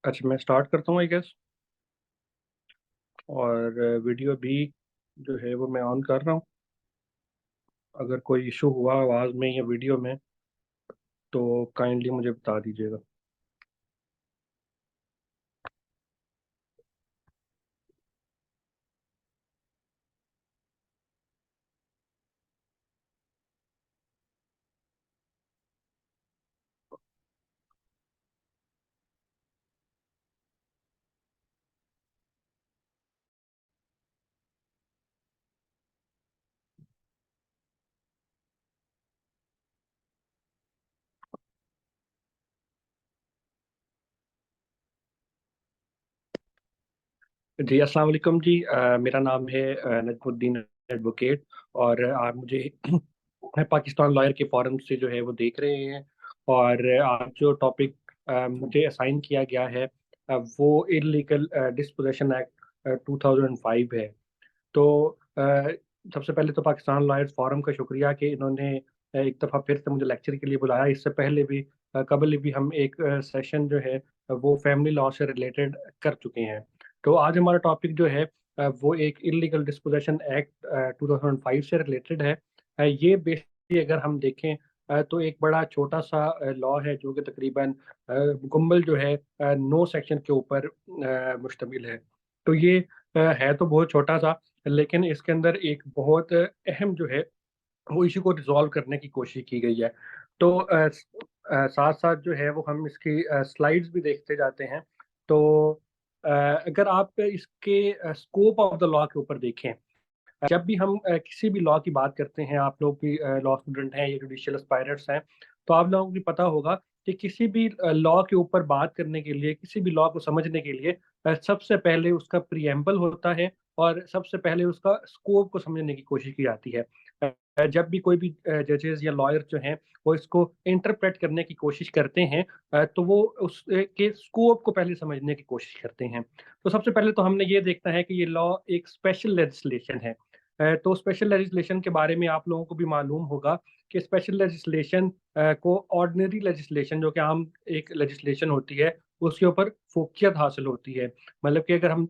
अच्छा, मैं स्टार्ट करता हूँ आई गेस। और वीडियो भी जो है वो मैं ऑन कर रहा हूँ। अगर कोई इशू हुआ आवाज़ में या वीडियो में तो काइंडली मुझे बता दीजिएगा। जी, अस्सलाम वालेकुम जी। मेरा नाम है नजमुद्दीन एडवोकेट। और आप मुझे पाकिस्तान लॉयर के फोरम से जो है वो देख रहे हैं। और आज जो टॉपिक मुझे असाइन किया गया है वो इलीगल डिस्पोजेशन एक्ट 2005 है। तो सबसे पहले तो पाकिस्तान लॉयर्स फोरम का शुक्रिया कि इन्होंने एक दफ़ा फिर से मुझे लेक्चर के लिए बुलाया। इससे पहले भी कबल भी हम एक सेशन जो है वो फैमिली लॉ से रिलेटेड कर चुके हैं। तो आज हमारा टॉपिक जो है वो एक इलीगल डिस्पोजेशन एक्ट 2005 से रिलेटेड है। ये बेसिकली अगर हम देखें तो एक बड़ा छोटा सा लॉ है जो कि तकरीबन मुकम्मल जो है 9 सेक्शन के ऊपर मुश्तमिल है। तो ये है तो बहुत छोटा सा, लेकिन इसके अंदर एक बहुत अहम जो है वो इशू को रिजॉल्व करने की कोशिश की गई है। तो साथ साथ जो है वो हम इसकी स्लाइड्स भी देखते जाते हैं। तो अगर आप इसके स्कोप ऑफ द लॉ के ऊपर देखें, जब भी हम किसी भी लॉ की बात करते हैं, आप लोग भी लॉ स्टूडेंट हैं या जुडिशियल एस्पायरर्स हैं, तो आप लोगों को पता होगा कि किसी भी लॉ के ऊपर बात करने के लिए, किसी भी लॉ को समझने के लिए सबसे पहले उसका प्रीएम्बल होता है और सबसे पहले उसका स्कोप को समझने की कोशिश की जाती है। जब भी कोई भी जजेस या लॉयर जो हैं वो इसको इंटरप्रेट करने की कोशिश करते हैं तो वो उसके स्कोप को पहले समझने की कोशिश करते हैं। तो सबसे पहले तो हमने ये देखना है कि ये लॉ एक स्पेशल लेजिस्लेशन है। तो स्पेशल लेजिस्लेशन के बारे में आप लोगों को भी मालूम होगा कि स्पेशल लेजिस्लेशन को ऑर्डिनरी लेजिस्लेशन जो कि आम एक लेजिस्लेशन होती है उसके ऊपर फोकियत हासिल होती है। मतलब कि अगर हम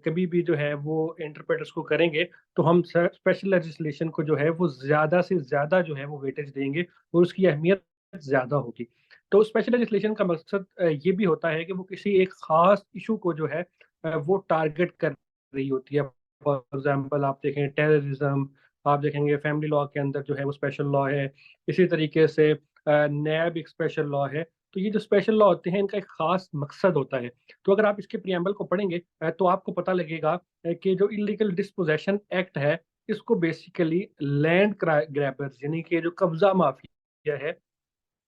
कभी भी जो है वो इंटरप्रेट उसको करेंगे तो हम स्पेशल लेजिस्लेशन को जो है वो ज़्यादा से ज़्यादा जो है वो वेटेज देंगे और उसकी अहमियत ज़्यादा होगी। तो स्पेशल लेजिस्लेशन का मकसद ये भी होता है कि वो किसी एक ख़ास इशू को जो है वो टारगेट कर रही होती है। फॉर एग्जांपल आप देखें टेररिज्म, आप देखेंगे फैमिली लॉ के अंदर जो है वो स्पेशल लॉ है। इसी तरीके से नैब एक स्पेशल लॉ है। तो ये जो स्पेशल लॉ होते हैं इनका एक खास मकसद होता है। तो अगर आप इसके प्रियम्बल को पढ़ेंगे तो आपको पता लगेगा कि जो इलीगल डिस्पोजेशन एक्ट है इसको बेसिकली लैंड ग्रैबर्स यानी कि जो कब्जा माफिया है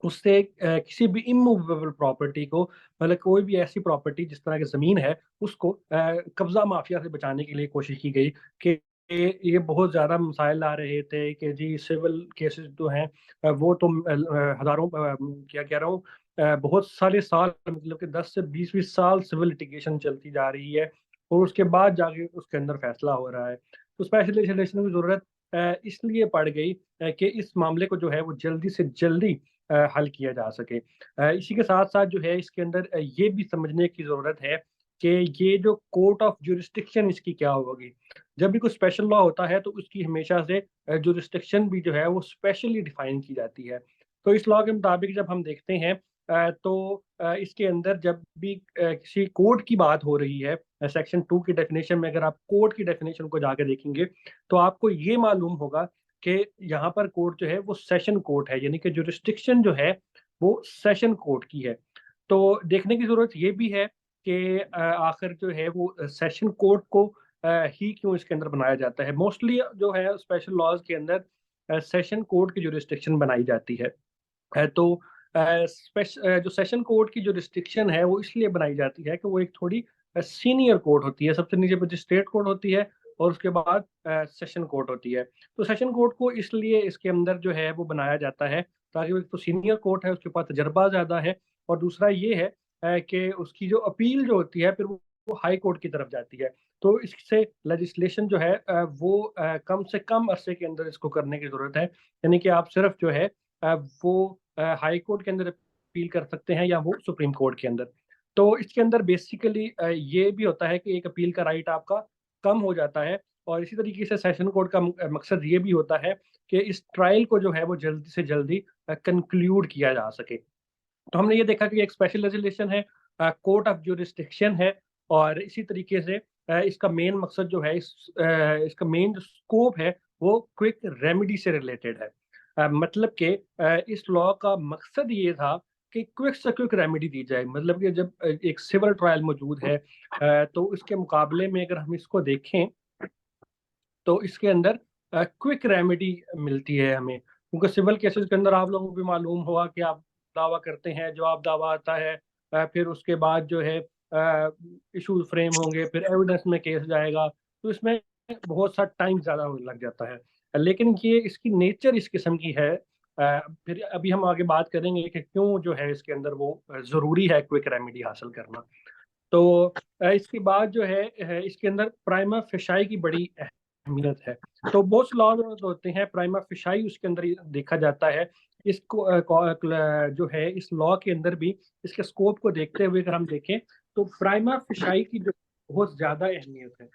उससे किसी भी इमूवेबल प्रॉपर्टी को, मतलब कोई भी ऐसी प्रॉपर्टी जिस तरह की ज़मीन है, उसको कब्ज़ा माफ़िया से बचाने के लिए कोशिश की गई कि ये बहुत ज़्यादा मसाइल आ रहे थे कि जी सिविल केसेस जो हैं वो तो हज़ारों क्या कह रहा हूँ बहुत सारे साल, मतलब कि 10 से 20-20 साल सिविल लिटिगेशन चलती जा रही है और उसके बाद जाके उसके अंदर फैसला हो रहा है। तो स्पेशल लेजिस्लेशन की ज़रूरत इसलिए पड़ गई कि इस मामले को जो है वो जल्दी से जल्दी हल किया जा सके। इसी के साथ-साथ जो है इसके अंदर ये भी समझने की ज़रूरत है कि ये जो कोर्ट ऑफ ज्यूरिसडिक्शन इसकी क्या होगी। जब भी कोई स्पेशल लॉ होता है तो उसकी हमेशा से ज्यूरिसडिक्शन भी जो है वो स्पेशली डिफाइन की जाती है। तो इस लॉ के मुताबिक जब हम देखते हैं तो इसके अंदर जब भी किसी कोर्ट की बात हो रही है, सेक्शन 2 की डेफिनिशन में अगर आप कोर्ट की डेफिनिशन को जाके देखेंगे तो आपको ये मालूम होगा कि यहाँ पर कोर्ट जो है वो सेशन कोर्ट है, यानी कि जुरिस्डिक्शन जो है वो सेशन कोर्ट की है। तो देखने की ज़रूरत ये भी है कि आखिर जो है वो सेशन कोर्ट को ही क्यों इसके अंदर बनाया जाता है। मोस्टली जो है स्पेशल लॉज़ के अंदर सेशन कोर्ट की जुरिस्डिक्शन बनाई जाती है। तो जो सेशन कोर्ट की जो रिस्ट्रिक्शन है वो इसलिए बनाई जाती है कि वो एक थोड़ी सीनियर कोर्ट होती है। सबसे नीचे मजिस्ट्रेट कोर्ट होती है और उसके बाद सेशन कोर्ट होती है। तो सेशन कोर्ट को इसलिए इसके अंदर जो है वो बनाया जाता है ताकि वो एक तो सीनियर कोर्ट है, उसके पास तजर्बा ज़्यादा है और दूसरा ये है कि उसकी जो अपील जो होती है फिर वो हाई कोर्ट की तरफ जाती है। तो इससे लेजिस्लेशन जो है वो कम से कम अरसे के अंदर इसको करने की ज़रूरत है। यानी कि आप सिर्फ जो है वो हाई कोर्ट के अंदर अपील कर सकते हैं या वो सुप्रीम कोर्ट के अंदर। तो इसके अंदर बेसिकली ये भी होता है कि एक अपील का राइट आपका कम हो जाता है, और इसी तरीके से सेशन कोर्ट का मकसद ये भी होता है कि इस ट्रायल को जो है वो जल्दी से जल्दी कंक्लूड किया जा सके। तो हमने ये देखा कि एक स्पेशल लेजिस्लेशन है, कोर्ट ऑफ ज्यूरिसडिक्शन है, और इसी तरीके से इसका मेन मकसद जो है, इसका मेन जो स्कोप है वो क्विक रेमेडी से रिलेटेड है। मतलब कि इस लॉ का मकसद ये था कि क्विक से क्विक रेमेडी दी जाए। मतलब कि जब एक सिविल ट्रायल मौजूद है, तो इसके मुकाबले में अगर हम इसको देखें तो इसके अंदर क्विक रेमेडी मिलती है हमें, क्योंकि सिविल केसेस के अंदर आप लोगों को भी मालूम होगा कि आप दावा करते हैं, जवाब दावा आता है, फिर उसके बाद जो है इशूज फ्रेम होंगे, फिर एविडेंस में केस जाएगा, तो इसमें बहुत सा टाइम ज़्यादा लग जाता है। लेकिन ये इसकी नेचर इस किस्म की है, फिर अभी हम आगे बात करेंगे कि क्यों जो है इसके अंदर वो ज़रूरी है क्विक रेमेडी हासिल करना। तो इसके बाद जो है इसके अंदर प्राइमा फिशाई की बड़ी अहमियत है। तो बहुत से लॉ होते हैं, प्राइमा फिशाई उसके अंदर ही देखा जाता है। इसको जो है इस लॉ के अंदर भी इसके स्कोप को देखते हुए अगर हम देखें तो प्राइमा फिशाई की जो बहुत ज्यादा अहमियत है।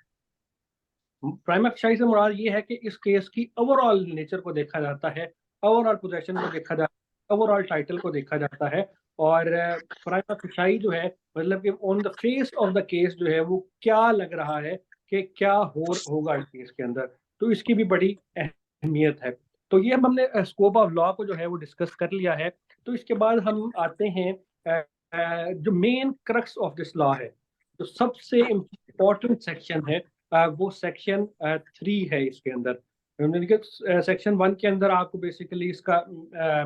प्राइमा फिशाई से मुराद ये है कि इस केस की ओवरऑल नेचर को देखा जाता है, ओवरऑल पोजेशन को देखा जाता है, ओवरऑल टाइटल को देखा जाता है, और प्राइमा फिशाई जो है मतलब कि on the face of the case जो है वो क्या लग रहा है कि क्या होगा इस केस के अंदर, तो इसकी भी बड़ी अहमियत है। तो ये हमने स्कोप ऑफ लॉ को जो है वो डिस्कस कर लिया है। तो इसके बाद हम आते हैं जो main crux of this law है, जो सबसे इम्पोर्टेंट सेक्शन है, वो सेक्शन 3 है इसके अंदर। सेक्शन 1 के अंदर आपको बेसिकली इसका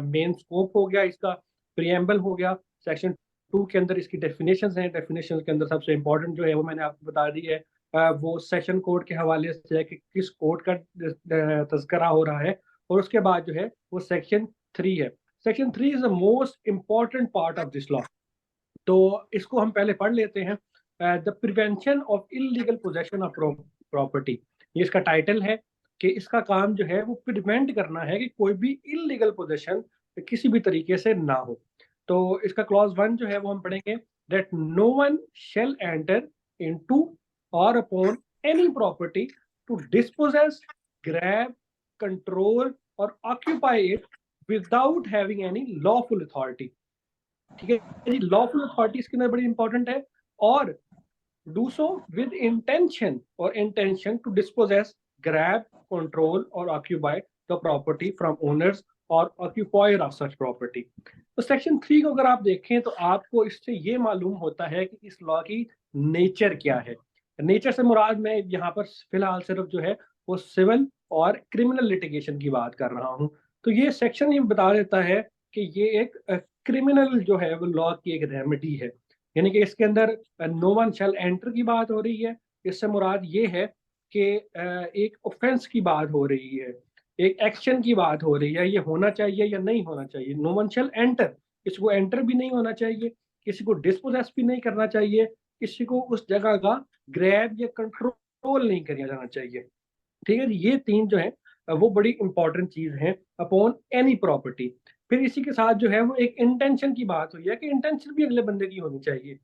मेन स्कोप हो गया, इसका प्रियम्बल हो गया। सेक्शन 2 के अंदर इसकी डेफिनेशंस हैं, डेफिनेशन के अंदर सबसे इम्पोर्टेंट जो है वो मैंने आपको बता दी है, वो सेशन कोड के हवाले से है कि किस कोड का तस्करा हो रहा है, और उसके बाद जो है वो सेक्शन 3 है। Section 3 is the most important part of this law. तो इसको हम पहले पढ़ लेते हैं। The prevention of illegal possession of property, ये इसका टाइटल है कि इसका काम जो है वो प्रिवेंट करना है कि कोई भी इलीगल पोजेशन किसी भी तरीके से ना हो। तो इसका क्लॉज 1 जो है वो हम पढ़ेंगे, that no one shall enter into और upon any property to dispossess, grab, control और occupy it without having any lawful authority. ठीक है जी, लॉफुल अथॉरिटी इसके अंदर बड़ी इंपॉर्टेंट है, और डू सो विद इंटेंशन और intention to dispossess, grab, control और occupy the property from owners और ऑक्यूपायर ऑफ सच प्रॉपर्टी। तो सेक्शन 3 को अगर आप देखें तो आपको इससे ये मालूम होता है कि इस लॉ की नेचर क्या है। नेचर से मुराद मैं यहाँ पर फिलहाल सिर्फ जो है वो सिविल और क्रिमिनल लिटिगेशन की बात कर रहा हूँ। तो ये सेक्शन ये बता देता है कि ये एक क्रिमिनल जो है वो लॉ की एक रेमेडी है, यानी कि इसके अंदर नो वन शैल एंटर की बात हो रही है। इससे मुराद ये है कि एक ऑफेंस की बात हो रही है, एक एक्शन की बात हो रही है, ये होना चाहिए या नहीं होना चाहिए। नो वन शैल एंटर, किसी को एंटर भी नहीं होना चाहिए, किसी को डिस्पोजेस भी नहीं करना चाहिए, किसी को उस जगह का ग्रैब या कंट्रोल नहीं किया जाना चाहिए। ठीक है जी, ये 3 जो है वो बड़ी इंपॉर्टेंट चीज है अपॉन एनी प्रॉपर्टी। फिर इसी के साथ जो है वो एक इंटेंशन की बात हुई है कि इंटेंशन भी अगले बंदे की होनी चाहिए।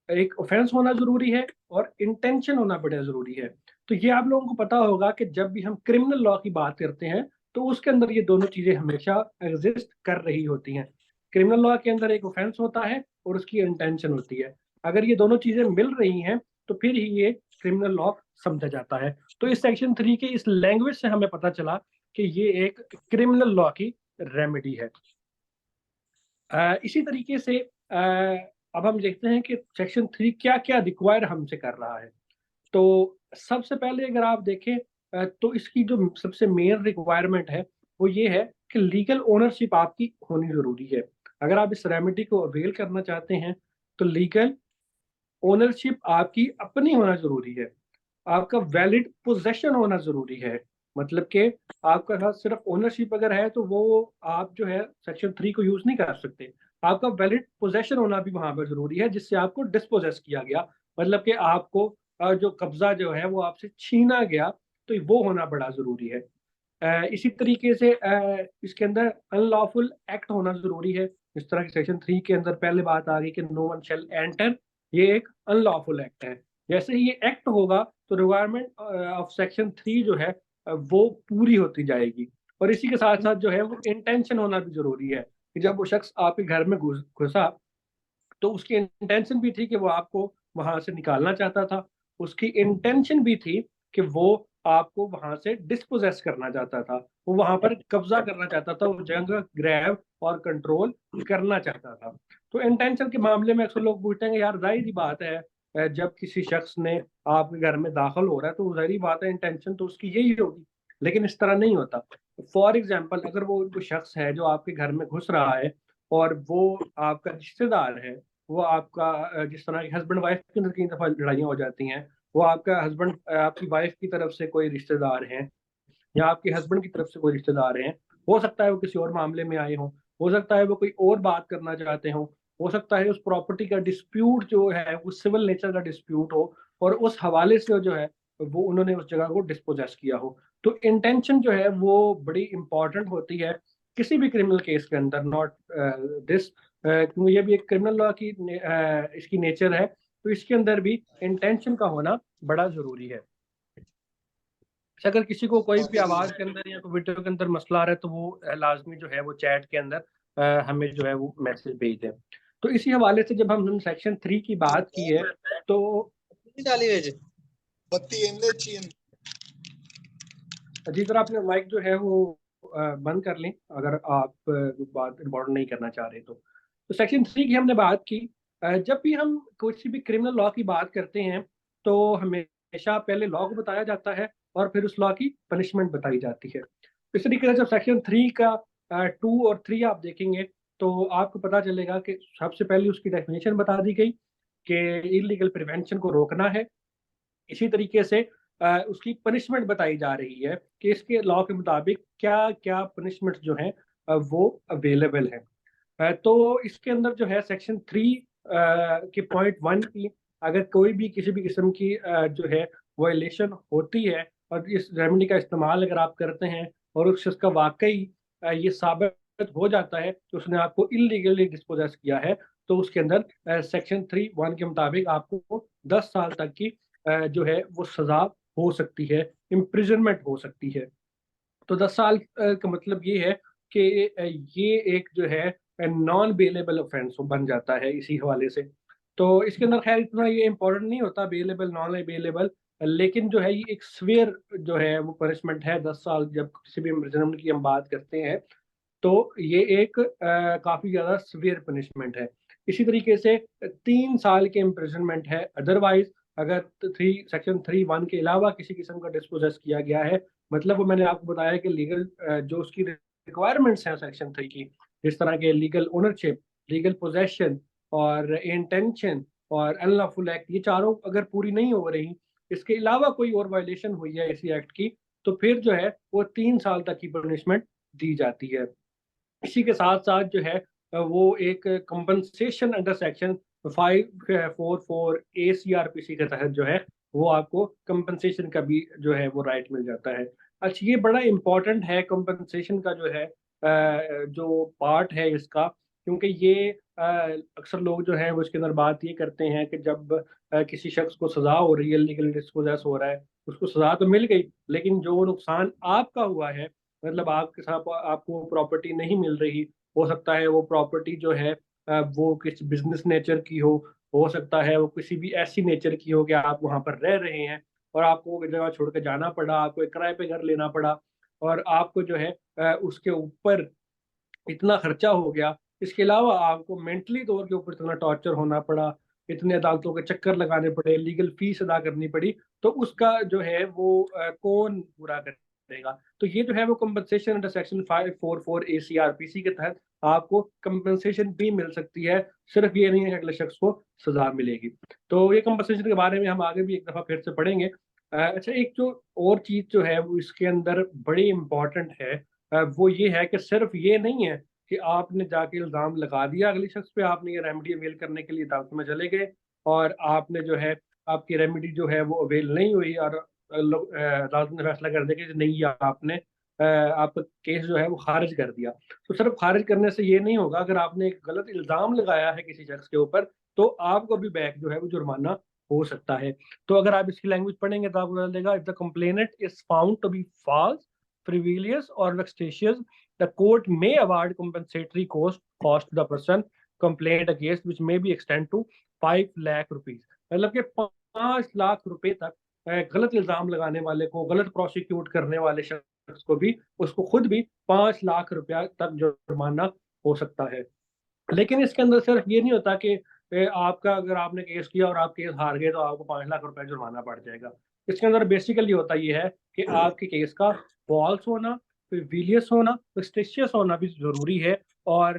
एक ऑफेंस होना जरूरी है और इंटेंशन होना बड़ा जरूरी है। तो ये आप लोगों को पता होगा कि जब भी हम क्रिमिनल लॉ की बात करते हैं तो उसके अंदर ये दोनों चीजें हमेशा एग्जिस्ट कर रही होती हैं। क्रिमिनल लॉ के अंदर एक ऑफेंस होता है और उसकी इंटेंशन होती है। अगर ये दोनों चीजें मिल रही हैं तो फिर ही ये क्रिमिनल लॉ समझा जाता है। तो इस सेक्शन 3 के इस लैंग्वेज से हमें पता चला कि ये एक क्रिमिनल लॉ की रेमेडी है। इसी तरीके से अब हम देखते हैं कि सेक्शन 3 क्या क्या रिक्वायर हमसे कर रहा है। तो सबसे पहले अगर आप देखें तो इसकी जो सबसे मेन रिक्वायरमेंट है वो ये है कि लीगल ओनरशिप आपकी होनी जरूरी है। अगर आप इस रेमेडी को अवेल करना चाहते हैं तो लीगल ओनरशिप आपकी अपनी होना जरूरी है, आपका वैलिड पोजेशन होना जरूरी है। मतलब कि आपका पास सिर्फ ओनरशिप अगर है तो वो आप जो है सेक्शन 3 को यूज नहीं कर सकते। आपका वैलिड पोजेशन होना भी वहां पर जरूरी है, जिससे आपको डिस्पोजेस किया गया, मतलब कि आपको जो कब्जा जो है वो आपसे छीना गया, तो वो होना बड़ा जरूरी है। इसी तरीके से इसके अंदर अनलॉफुल एक्ट होना जरूरी है। इस तरह के सेक्शन 3 के अंदर पहले बात आ गई कि नो वन शैल एंटर ये एक अनलॉफुल एक्ट है। जैसे ही ये एक्ट होगा तो रिक्वायरमेंट ऑफ सेक्शन 3 जो है वो पूरी होती जाएगी। और इसी के साथ साथ जो है वो इंटेंशन होना भी जरूरी है कि जब वो शख्स आपके घर में घुसा तो उसकी इंटेंशन भी थी कि वो आपको वहां से निकालना चाहता था। उसकी इंटेंशन भी थी कि वो आपको वहां से डिस्पोजेस करना चाहता था, वो वहां पर कब्जा करना चाहता था, वो जगह ग्रैब और कंट्रोल करना चाहता था। तो इंटेंशन के मामले में अक्सर लोग पूछते हैं कि यार जाहिर सी बात है, जब किसी शख्स ने आपके घर में दाखिल हो रहा है तो जाहिर बात है इंटेंशन तो उसकी यही होगी। लेकिन इस तरह नहीं होता। फॉर एग्जाम्पल, अगर वो कोई शख्स है जो आपके घर में घुस रहा है और वो आपका रिश्तेदार है, वो आपका जिस तरह की हस्बैंड वाइफ के अंदर कई दफा लड़ाइयाँ हो जाती हैं, वो आपका हस्बैंड आपकी वाइफ की तरफ से कोई रिश्तेदार हैं या आपके हस्बैंड की तरफ से कोई रिश्तेदार हैं। हो सकता है वो किसी और मामले में आए हों, हो सकता है वो कोई और बात करना चाहते हों, हो सकता है उस प्रॉपर्टी का डिस्प्यूट जो है वो सिविल नेचर का डिस्प्यूट हो और उस हवाले से जो है वो उन्होंने उस जगह को डिस्पोजेस किया हो। तो इंटेंशन जो है वो बड़ी इंपॉर्टेंट होती है किसी भी क्रिमिनल केस के अंदर, नॉट दिस, क्योंकि ये भी एक क्रिमिनल लॉ की इसकी नेचर है, तो इसके अंदर भी इंटेंशन का होना बड़ा जरूरी है। अच्छा, अगर किसी को कोई भी आवाज के अंदर या वीडियो के अंदर मसला आ रहा है तो वो लाजमी जो है वो चैट के अंदर हमें जो है वो मैसेज भेज दें। तो इसी हवाले से जब हम सेक्शन 3 की बात की है तो जिस तरह अपने माइक जो है वो बंद कर लें अगर आप बात रिकॉर्ड नहीं करना चाह रहे तो सेक्शन 3 की हमने बात की। जब भी हम किसी भी क्रिमिनल लॉ की बात करते हैं तो हमेशा पहले लॉ को बताया जाता है और फिर उस लॉ की पनिशमेंट बताई जाती है। इस तरीके से जब सेक्शन 3 का 2 और 3 आप देखेंगे तो आपको पता चलेगा कि सबसे पहले उसकी डेफिनेशन बता दी गई कि इलीगल प्रिवेंशन को रोकना है। इसी तरीके से उसकी पनिशमेंट बताई जा रही है कि इसके लॉ के मुताबिक क्या क्या पनिशमेंट जो है वो अवेलेबल है। तो इसके अंदर जो है सेक्शन 3 के पॉइंट 1 की अगर कोई भी किसी भी किस्म की जो है वायलेशन होती है और इस रेमेडी का इस्तेमाल अगर आप करते हैं और उस शख्स का वाकई ये साबित हो जाता है कि उसने आपको इलीगली डिस्पोजेस किया है, तो उसके अंदर सेक्शन 3(1) के मुताबिक आपको 10 साल तक की जो है वो सजा हो सकती है, इम्प्रिजनमेंट हो सकती है। तो 10 साल का मतलब ये है कि ये एक जो है नॉन बेलेबल ऑफेंस बन जाता है इसी हवाले से। तो इसके अंदर खैर इतना ये इम्पोर्टेंट नहीं होता बेलेबल नॉन बेलेबल, लेकिन जो है ये एक स्वेयर जो है वो पनिशमेंट है 10 साल जब किसी भी इम्प्रिजनमेंट की हम बात करते हैं। तो ये एक काफी ज्यादा सिवियर पनिशमेंट है। इसी तरीके से 3 साल के इम्प्रिजनमेंट है अदरवाइज अगर सेक्शन 3(1) के अलावा किसी किस्म का डिस्पोजेस किया गया है, मतलब वो मैंने आपको बताया कि लीगल जो उसकी रिक्वायरमेंट्स हैं सेक्शन 3 की, जिस तरह के लीगल ओनरशिप, लीगल पोजेशन और इंटेंशन और अनलॉफुल एक्ट, ये चारों अगर पूरी नहीं हो रही, इसके अलावा कोई और वायलेशन हुई है इसी एक्ट की, तो फिर जो है वो 3 साल तक की पनिशमेंट दी जाती है। इसी के साथ साथ जो है वो एक कंपनसेशन अंडर सेक्शन 544 ACRPC के तहत जो है वो आपको कंपनसेशन का भी जो है वो राइट मिल जाता है। अच्छा, ये बड़ा इंपॉर्टेंट है कंपनसेशन का जो है जो पार्ट है इसका, क्योंकि ये अक्सर लोग जो है वो इसके अंदर बात ये करते हैं कि जब किसी शख्स को सजा हो रही है, लीगल डिस्पोजेस हो रहा है, उसको सजा तो मिल गई, लेकिन जो नुकसान आपका हुआ है, मतलब आपके साथ आपको प्रॉपर्टी नहीं मिल रही, हो सकता है वो प्रॉपर्टी जो है वो किसी बिजनेस नेचर की हो सकता है वो किसी भी ऐसी नेचर की हो कि आप वहां पर रह रहे हैं और आपको वो जगह छोड़ कर जाना पड़ा, आपको एक किराए पे घर लेना पड़ा और आपको जो है उसके ऊपर इतना खर्चा हो गया, इसके अलावा आपको मेंटली तौर के ऊपर इतना टॉर्चर होना पड़ा, इतने अदालतों के चक्कर लगाने पड़े, लीगल फीस अदा करनी पड़ी, तो उसका जो है वो कौन पूरा करेगा? तो ये जो है वो कंपनसेशन अंडर सेक्शन 544 ACRPC के तहत आपको कंपनसेशन भी मिल सकती है, सिर्फ ये नहीं है कि अगले शख्स को सजा मिलेगी। तो ये कंपनसेशन के बारे में हम आगे भी एक दफा फिर से पढ़ेंगे। अच्छा, एक जो और चीज जो है वो इसके अंदर बड़ी इंपॉर्टेंट है, वो ये है कि सिर्फ ये नहीं है कि आपने जाके इल्ज़ाम लगा दिया अगले शख्स पे, आपने ये रेमेडी अवेल करने के लिए अदालत में चले गए और आपने जो है आपकी रेमेडी जो है वो अवेल नहीं हुई और अदालत ने फैसला कर दिया कि नहीं, ये आपने आपका केस जो है वो खारिज कर दिया। तो सिर्फ खारिज करने से ये नहीं होगा, अगर आपने एक गलत इल्जाम लगाया है किसी शख्स के ऊपर तो आपको भी बैक जो है वो जुर्माना हो सकता है। तो अगर आप इसकी लैंग्वेज पढ़ेंगे तो आपको पता चलेगा, if the complainant is found to be false, frivolous or vexatious, the court may award compensatory cost to the person complained against, which may be extend to 5 lakh rupees. मतलब कि 5 लाख रुपए तक गलत इल्जाम लगाने वाले को, गलत प्रोसिक्यूट करने वाले शख्स को भी, उसको खुद भी 5 लाख रुपया तक जुर्माना हो सकता है। लेकिन इसके अंदर सिर्फ ये नहीं होता कि आपका, अगर आपने केस किया और आप केस हार गए तो आपको 5 लाख रुपए जुर्माना पड़ जाएगा। इसके अंदर बेसिकली होता ये है कि आपके केस का फॉल्स होना, विलियस होना, स्टिशियस होना भी जरूरी है। और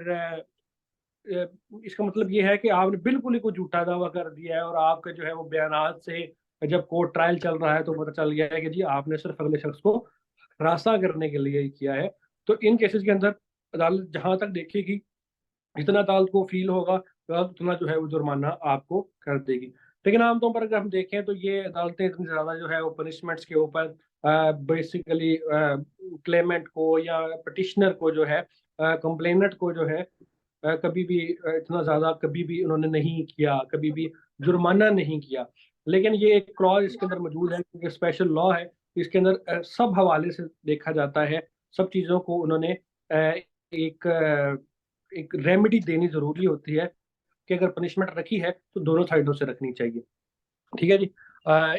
इसका मतलब ये है कि आपने बिल्कुल ही कोई झूठा दावा कर दिया है और आपका जो है वो बयानात से जब कोर्ट ट्रायल चल रहा है तो पता चल गया है कि जी आपने सिर्फ अगले शख्स को हरासा करने के लिए ही किया है। तो इन केसेस के अंदर अदालत जहां तक देखेगी, जितना अदालत को फील होगा उतना जो है वो जुर्माना आपको कर देगी। लेकिन आमतौर पर अगर हम देखें तो ये अदालतें इतनी ज़्यादा जो है वो पनिशमेंट्स के ऊपर बेसिकली क्लेमेंट को या पटिशनर को जो है, कंप्लेनेंट को जो है, कभी भी इतना ज़्यादा कभी भी उन्होंने नहीं किया, कभी भी जुर्माना नहीं किया। लेकिन ये एक क्लॉज इसके अंदर मौजूद है क्योंकि स्पेशल लॉ है। इसके अंदर सब हवाले से देखा जाता है, सब चीज़ों को उन्होंने एक एक रेमेडी देनी ज़रूरी होती है कि अगर पनिशमेंट रखी है तो दोनों साइडों से रखनी चाहिए। ठीक है जी।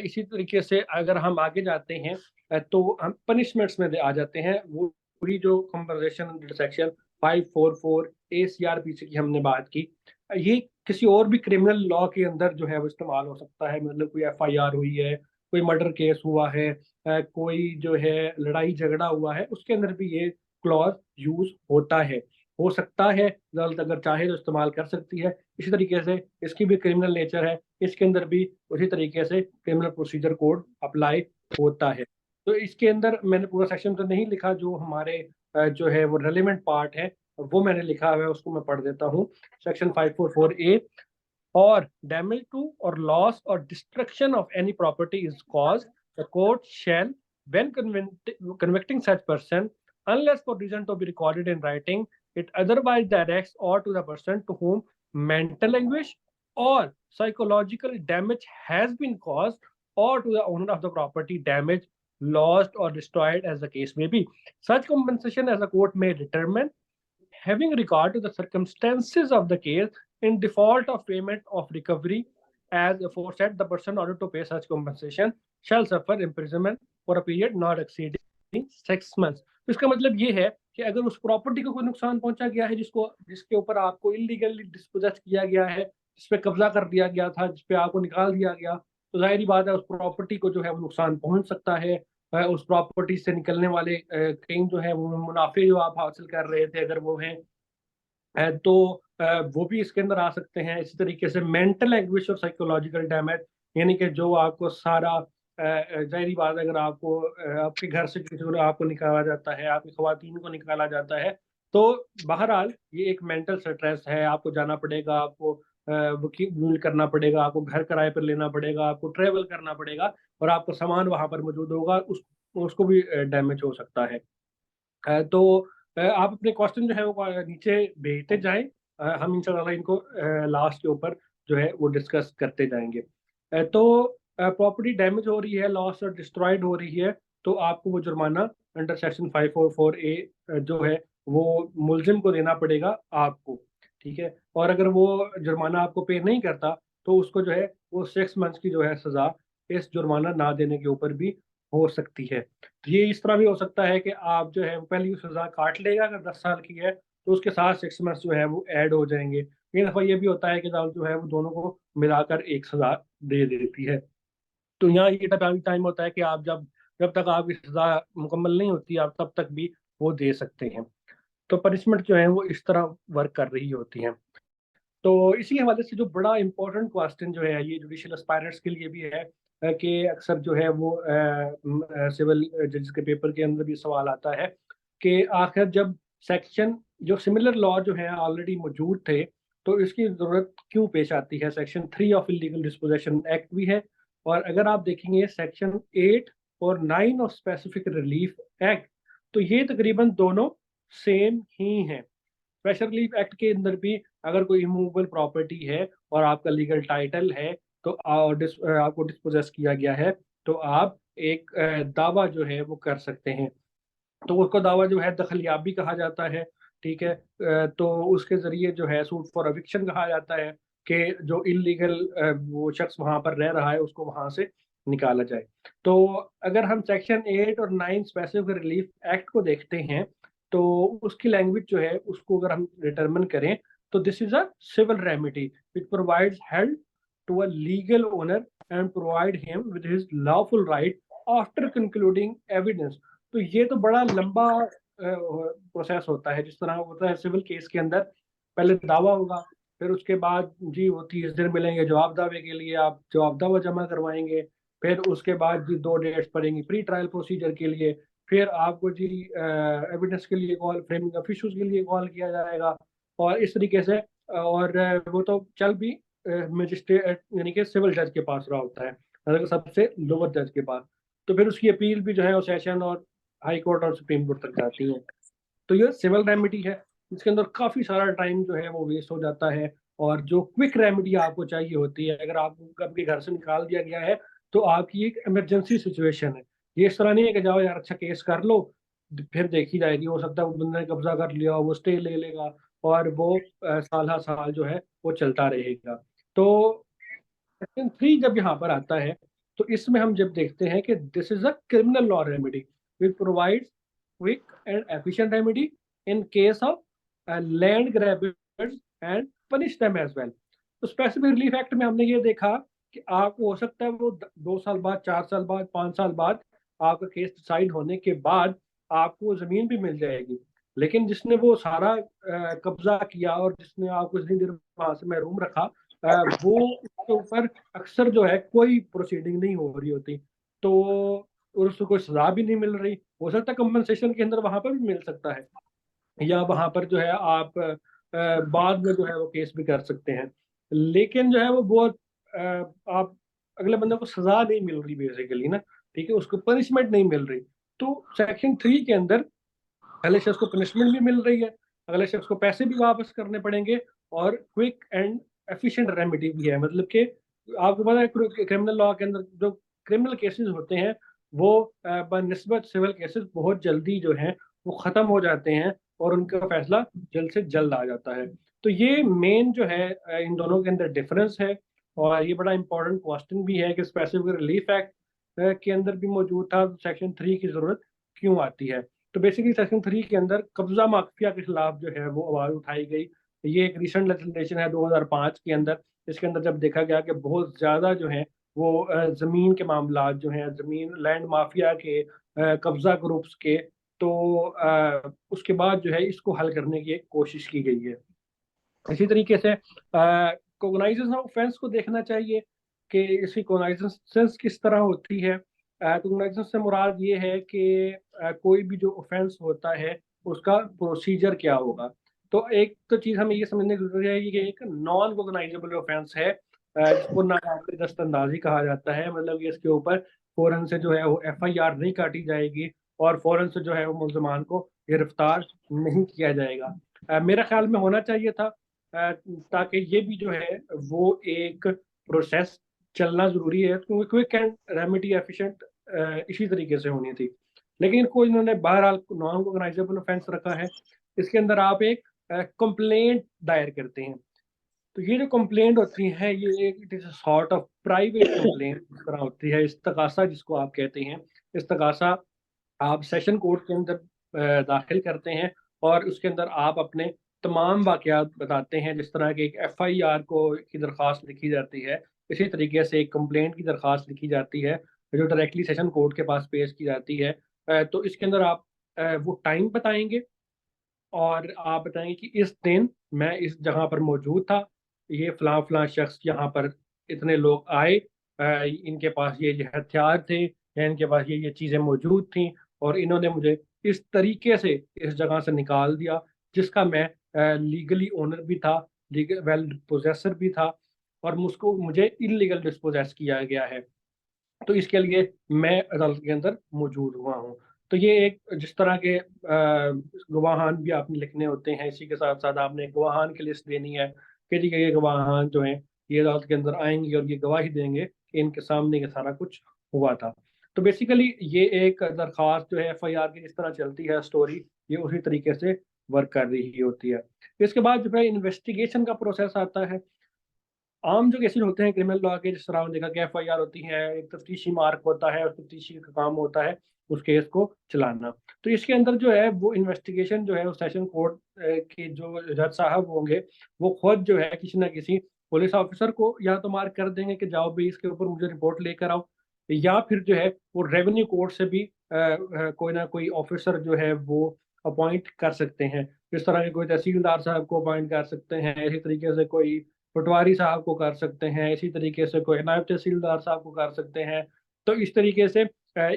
इसी तरीके से अगर हम आगे जाते हैं तो हम पनिशमेंट्स में आ जाते हैं। वो पूरी जो कंपनसेशन अंडर सेक्शन 544 ACRPC की हमने बात की, ये किसी और भी क्रिमिनल लॉ के अंदर जो है वो इस्तेमाल हो सकता है। मतलब कोई FIR हुई है, कोई मर्डर केस हुआ है, कोई जो है लड़ाई झगड़ा हुआ है, उसके अंदर भी ये क्लॉज यूज होता है, हो सकता है। अदालत अगर चाहे तो इस्तेमाल कर सकती है। इसी तरीके से इसकी भी क्रिमिनल नेचर है, इसके अंदर भी उसी तरीके से क्रिमिनल प्रोसीजर कोड अप्लाई होता है। तो इसके अंदर मैंने पूरा सेक्शन तो नहीं लिखा, जो हमारे जो है वो रेलिवेंट पार्ट है वो मैंने लिखा हुआ है, उसको मैं पढ़ देता हूँ। Section 544A, or damage to or loss or destruction of any property is caused, the court shall, when convicting such person, unless for reason to be recorded in writing, it otherwise directs or to the person to whom mental anguish or psychological damage has been caused, or to the owner of the property damaged, lost, or destroyed, as the case may be. Such compensation as the court may determine, having regard to the circumstances of the case, in default of payment of recovery as aforesaid, the person ordered to pay such compensation shall suffer imprisonment for a period not exceeding 6 months। तो इसका मतलब ये है कि अगर उस property को कोई नुकसान पहुंचा गया है, जिसके ऊपर आपको इलीगली डिस्पोजेस किया गया है, जिस पे कब्जा कर दिया गया था, जिस पे आपको निकाल दिया गया, तो जाहिर बात है उस प्रॉपर्टी को जो है वो नुकसान पहुंच सकता है। उस प्रॉपर्टी से निकलने वाले कहीं जो है वो मुनाफे जो आप हासिल कर रहे थे, अगर वो हैं तो वो भी इसके अंदर आ सकते हैं। इसी तरीके से मेंटल एंग्विश और साइकोलॉजिकल डैमेज, यानी कि जो आपको सारा जाहिर बात है, अगर आपको आपके घर से किसी को आपको निकाला जाता है, आपकी खवातीन को निकाला जाता है, तो बहरहाल ये एक मेंटल स्ट्रेस है। आपको जाना पड़ेगा, आपको वकील करना पड़ेगा, आपको घर किराए पर लेना पड़ेगा, आपको ट्रेवल करना पड़ेगा और आपका सामान वहां पर मौजूद होगा, उसको भी डैमेज हो सकता है। तो आप अपने क्वेश्चन जो है वो नीचे भेजते जाएं। हम इंशाल्लाह इनको लास्ट के ऊपर जो है वो डिस्कस करते जाएंगे। तो प्रॉपर्टी डैमेज हो रही है, लॉस और डिस्ट्रॉयड हो रही है, तो आपको वो जुर्माना अंडर सेक्शन 544A जो है वो मुलजिम को देना पड़ेगा आपको। ठीक है। और अगर वो जुर्माना आपको पे नहीं करता तो उसको जो है वो 6 मंथ्स की जो है सजा इस जुर्माना ना देने के ऊपर भी हो सकती है। ये इस तरह भी हो सकता है कि आप जो है वो पहली सजा काट लेगा, अगर 10 साल की है तो उसके साथ 6 मंथ्स जो है वो ऐड हो जाएंगे। कई दफ़ा ये भी होता है कि अदालत जो है वो दोनों को मिलाकर एक सजा दे देती है। तो यहाँ ये टाइम होता है कि आप जब जब तक आपकी सजा मुकम्मल नहीं होती, आप तब तक भी वो दे सकते हैं। तो पनिशमेंट जो है वो इस तरह वर्क कर रही होती हैं। तो इसी हवाले से जो बड़ा इंपॉर्टेंट क्वेश्चन जो है ये जुडिशियल एस्पायरेंट्स के लिए भी है, कि अक्सर जो है वो सिविल जज के पेपर के अंदर भी सवाल आता है कि आखिर जब सेक्शन जो सिमिलर लॉ जो है ऑलरेडी मौजूद थे तो इसकी ज़रूरत क्यों पेश आती है। Section 3 of illegal disposition act भी है, और अगर आप देखेंगे सेक्शन 8 और 9 ऑफ स्पेसिफिक रिलीफ एक्ट, तो ये तकरीबन दोनों सेम ही हैं। स्पेशल रिलीफ एक्ट के अंदर भी अगर कोई इमूवेबल प्रॉपर्टी है और आपका लीगल टाइटल है, तो आपको डिस्पोजेस किया गया है, तो आप एक दावा जो है वो कर सकते हैं। तो उसको दावा जो है दखलियाबी कहा जाता है। ठीक है। तो उसके जरिए जो है सूट फॉर एविक्शन कहा जाता है कि जो इलीगल वो शख्स वहां पर रह रहा है उसको वहां से निकाला जाए। तो अगर हम सेक्शन 8 और 9 स्पेसिफिक रिलीफ एक्ट को देखते हैं, तो उसकी लैंग्वेज जो है उसको अगर हम डिटरमिन करें, तो this is a civil remedy which provides help to a legal owner and provide him with his lawful right after concluding evidence. तो ये तो बड़ा लंबा प्रोसेस होता है। जिस तरह होता है सिविल केस के अंदर, पहले दावा होगा, फिर उसके बाद जी वो 30 दिन मिलेंगे जवाब दावे के लिए, आप जवाब दावा जमा करवाएंगे। फिर उसके बाद जी 2 डेट्स पड़ेंगी प्री ट्रायल प्रोसीजर के लिए। फिर आपको जी एविडेंस के लिए कॉल, फ्रेमिंग ऑफ इश्यूज के लिए कॉल किया जाएगा। और इस तरीके से और वो तो चल भी मजिस्ट्रेट यानी कि सिविल जज के पास रहा होता है, मतलब सबसे लोअर जज के पास। तो फिर उसकी अपील भी जो है वो सेशन और हाई कोर्ट और सुप्रीम कोर्ट तक जाती है। तो ये सिविल रेमेडी है, इसके अंदर काफी सारा टाइम जो है वो वेस्ट हो जाता है। और जो क्विक रेमेडी आपको चाहिए होती है, अगर आपको आपके घर से निकाल दिया गया है तो आपकी एक इमरजेंसी सिचुएशन है। ये इस तरह नहीं है कि जाओ यार अच्छा केस कर लो फिर देखी जाएगी, हो सकता है वो बंदे ने कब्जा कर लिया, वो स्टे ले लेगा और वो साल हर साल जो है वो चलता रहेगा। तो सेक्शन 3 जब यहाँ पर आता है, तो इसमें हम जब देखते हैं कि this is a criminal law remedy which provides quick and efficient remedy in case of land grabbers and punish them as well. तो स्पेसिफिक रिलीफ एक्ट में हमने ये देखा कि आपको हो सकता है वो 2 साल बाद, 4 साल बाद, 5 साल बाद आपका केस डिसाइड होने के बाद आपको जमीन भी मिल जाएगी। लेकिन जिसने वो सारा कब्जा किया और जिसने आपको इतनी देर वहां से महरूम रखा, वो उसके ऊपर अक्सर जो है कोई प्रोसीडिंग नहीं हो रही होती। तो और उसको कोई सजा भी नहीं मिल रही। हो सकता है कंपनसेशन के अंदर वहां पर भी मिल सकता है, या वहां पर जो है आप बाद में जो है वो केस भी कर सकते हैं। लेकिन जो है वो बहुत आप अगले बंदे को सजा नहीं मिल रही बेसिकली ना। ठीक है, उसको पनिशमेंट नहीं मिल रही। तो सेक्शन 3 के अंदर अगले शख्स को पनिशमेंट भी मिल रही है, अगले शख्स को पैसे भी वापस करने पड़ेंगे, और क्विक एंड एफिशिएंट रेमेडी भी है। मतलब कि आपको पता है क्रिमिनल लॉ के अंदर जो क्रिमिनल केसेस होते हैं वो बनिस्बत सिविल केसेस बहुत जल्दी जो हैं वो ख़त्म हो जाते हैं और उनका फैसला जल्द से जल्द आ जाता है। तो ये मेन जो है इन दोनों के अंदर डिफरेंस है। और ये बड़ा इंपॉर्टेंट क्वेश्चन भी है कि स्पेसिफिक रिलीफ एक्ट के अंदर भी मौजूद था, सेक्शन 3 की ज़रूरत क्यों आती है। तो बेसिकली सेक्शन 3 के अंदर कब्जा माफिया के खिलाफ जो है वो आवाज उठाई गई। ये एक रिसेंट लेजिस्लेशन है 2005 के अंदर। इसके अंदर जब देखा गया कि बहुत ज्यादा जो है वो जमीन के मामला जो हैं, जमीन लैंड माफिया के कब्जा ग्रुप्स के, तो उसके बाद जो है इसको हल करने की एक कोशिश की गई है। इसी तरीके से कोगनाइजेशन ऑफ ऑफेंस को देखना चाहिए कि इसकी कोगनाइजेशन किस तरह होती है। कोगनाइजेशन से मुराद ये है कि कोई भी जो ऑफेंस होता है उसका प्रोसीजर क्या होगा। तो एक तो चीज़ हमें ये समझने की जरूरत है कि एक नॉन कोगनाइजेबल ऑफेंस है जिसको नाकाबिल दस्तंदाजी कहा जाता है। मतलब कि इसके ऊपर फौरन से जो है वो एफआईआर नहीं काटी जाएगी और फौरन से जो है वो मुल्जमान को गिरफ्तार नहीं किया जाएगा। मेरा ख्याल में होना चाहिए था, ताकि ये भी जो है वो एक प्रोसेस चलना जरूरी है, क्योंकि क्विक एंड रेमेडी एफिशिएंट इसी तरीके से होनी थी। लेकिन इनको इन्होंने बहरहाल नॉन ऑर्गेनाइजेबल ऑफेंस रखा है। इसके अंदर आप एक कंप्लेंट दायर करते हैं। तो ये जो कंप्लेंट होती है ये it is sort of private complaint इस तरह होती है, इस्तगासा जिसको आप कहते हैं। इस्तगासा आप सेशन कोर्ट के अंदर दाखिल करते हैं और उसके अंदर आप अपने तमाम वाकयात बताते हैं। जिस तरह की एक एफआईआर को की दरख्वास्त लिखी जाती है, इसी तरीके से एक कंप्लेंट की दरख्वास्त लिखी जाती है जो डायरेक्टली सेशन कोर्ट के पास पेश की जाती है। तो इसके अंदर आप वो टाइम बताएंगे और आप बताएंगे कि इस दिन मैं इस जगह पर मौजूद था, ये फलां फलां शख्स यहाँ पर, इतने लोग आए, इनके पास ये हथियार थे या इनके पास ये चीज़ें मौजूद थी और इन्होंने मुझे इस तरीके से इस जगह से निकाल दिया जिसका मैं लीगली ओनर भी था, लीगल वेल पोजेसर भी था, और मुझको मुझे इलीगल डिस्पोजेस किया गया है। तो इसके लिए मैं अदालत के अंदर मौजूद हुआ हूँ। तो ये एक जिस तरह के गवाहान भी आपने लिखने होते हैं, इसी के साथ साथ आपने गवाहान की लिस्ट देनी है कि जी ये गवाहान जो हैं ये अदालत के अंदर आएंगे और ये गवाही देंगे कि इनके सामने ये सारा कुछ हुआ था। तो बेसिकली ये एक दरख्वास्त जो है एफआईआर की जिस तरह चलती है स्टोरी, ये उसी तरीके से वर्क कर रही होती है। इसके बाद जो है इन्वेस्टिगेशन का प्रोसेस आता है। आम जो केसेस होते हैं क्रिमिनल लॉ के, जिस तरह हमने देखा कि एफआईआर होती है, एक तफ्तीशी मार्क होता है और तफ्तीशी का काम होता है उस केस को चलाना। तो इसके अंदर जो है वो इन्वेस्टिगेशन जो है वो सेशन कोर्ट के जो जज साहब होंगे वो खुद जो है किसी ना किसी पुलिस ऑफिसर को या तो मार्क कर देंगे कि जाओ भाई इसके ऊपर मुझे रिपोर्ट लेकर आओ, या फिर जो है वो रेवेन्यू कोर्ट से भी कोई ना कोई ऑफिसर जो है वो अपॉइंट कर सकते हैं। इस तरह के कोई तहसीलदार साहब को अपॉइंट कर सकते हैं, इसी तरीके से कोई पटवारी साहब को कर सकते हैं, इसी तरीके से कोई नायब तहसीलदार साहब को कर सकते हैं। तो इस तरीके से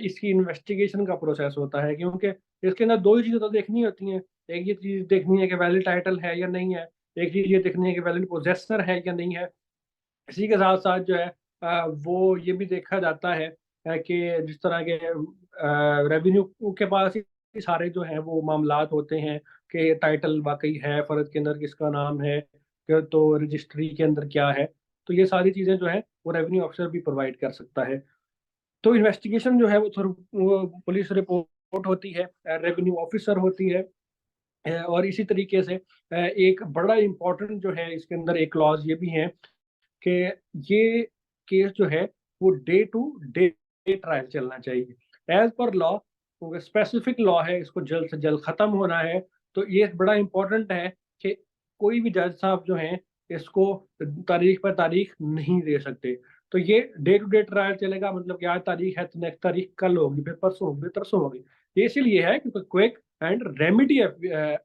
इसकी इन्वेस्टिगेशन का प्रोसेस होता है, क्योंकि इसके अंदर दो ही चीज़ें तो देखनी होती हैं। एक ये चीज़ देखनी है कि वैलिड टाइटल है या नहीं है, एक चीज़ ये देखनी है कि वैलिड पोजेसर है या नहीं है। इसी के साथ साथ जो है वो ये भी देखा जाता है कि जिस तरह के रेवेन्यू के पास ही सारे जो हैं वो मामलात होते हैं कि टाइटल वाकई है, फर्द के अंदर किसका नाम है, तो रजिस्ट्री के अंदर क्या है। तो ये सारी चीज़ें जो है वो रेवेन्यू ऑफिसर भी प्रोवाइड कर सकता है। तो इन्वेस्टिगेशन जो है वो थ्रू वो पुलिस रिपोर्ट होती है, रेवेन्यू ऑफिसर होती है। और इसी तरीके से एक बड़ा इम्पोर्टेंट जो है इसके अंदर एक क्लॉज ये भी है कि ये केस जो है वो डे टू डे ट्रायल चलना चाहिए as per law. Specific law है, इसको जल्द से जल्द खत्म होना है। तो ये बड़ा इंपॉर्टेंट है कि कोई भी जज साहब जो हैं इसको तारीख पर तारीख नहीं दे सकते। तो ये डे टू डे ट्रायल चलेगा, मतलब कि आज तारीख है तो नेक्स्ट तारीख कल होगी, फिर परसों होगी, फिर तरसों होगी। ये इसीलिए है क्योंकि quick and remedy